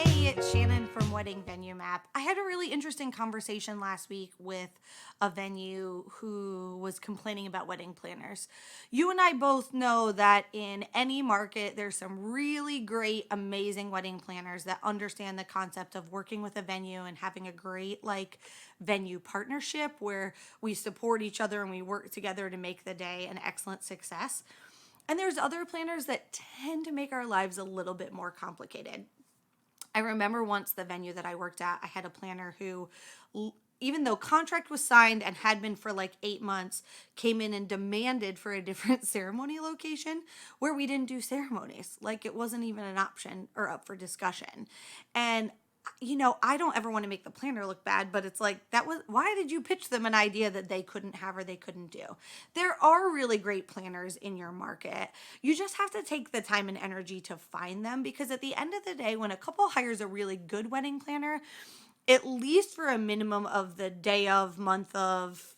Hey, it's Shannon from Wedding Venue Map. I had a really interesting conversation last week with a venue who was complaining about wedding planners. You and I both know that in any market, there's some really great, amazing wedding planners that understand the concept of working with a venue and having a great, venue partnership where we support each other and we work together to make the day an excellent success. And there's other planners that tend to make our lives a little bit more complicated. I remember once the venue that I worked at, I had a planner who, even though contract was signed and had been for like 8 months, came in and demanded for a different ceremony location where we didn't do ceremonies. Like it wasn't even an option or up for discussion. And I don't ever want to make the planner look bad, but it's like why did you pitch them an idea that they couldn't have or they couldn't do? There are really great planners in your market. You just have to take the time and energy to find them because at the end of the day, when a couple hires a really good wedding planner, at least for a minimum of the day of, month of,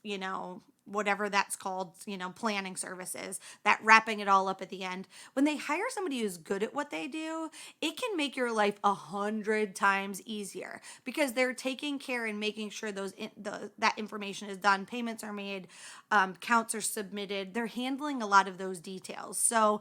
whatever that's called, planning services, that wrapping it all up at the end. When they hire somebody who's good at what they do, it can make your life 100 times easier because they're taking care and making sure that information is done, payments are made, counts are submitted. They're handling a lot of those details. So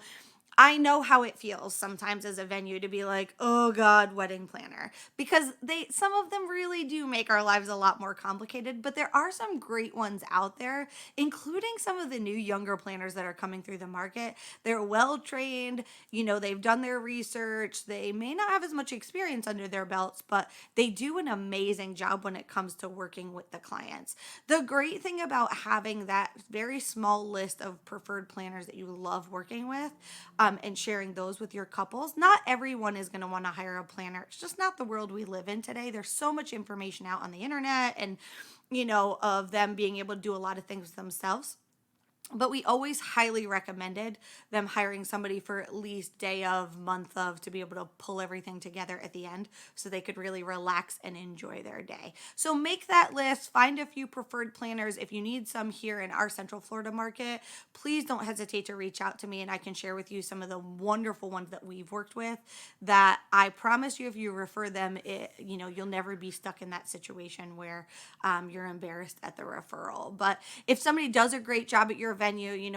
I know how it feels sometimes as a venue to be like, "Oh God, wedding planner," because some of them really do make our lives a lot more complicated, but there are some great ones out there, including some of the new younger planners that are coming through the market. They're well trained, they've done their research. They may not have as much experience under their belts, but they do an amazing job when it comes to working with the clients. The great thing about having that very small list of preferred planners that you love working with, and sharing those with your couples. Not everyone is going to want to hire a planner. It's just not the world we live in today. There's so much information out on the internet and, of them being able to do a lot of things themselves. But we always highly recommended them hiring somebody for at least day of, month of, to be able to pull everything together at the end so they could really relax and enjoy their day. So make that list, find a few preferred planners. If you need some here in our Central Florida market, please don't hesitate to reach out to me and I can share with you some of the wonderful ones that we've worked with that I promise you if you refer them, you'll never be stuck in that situation where you're embarrassed at the referral. But if somebody does a great job at your venue,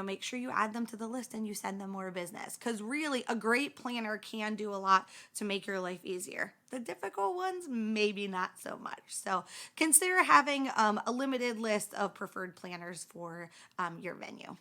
make sure you add them to the list and you send them more business. Because really, a great planner can do a lot to make your life easier. The difficult ones, maybe not so much. So consider having a limited list of preferred planners for your venue.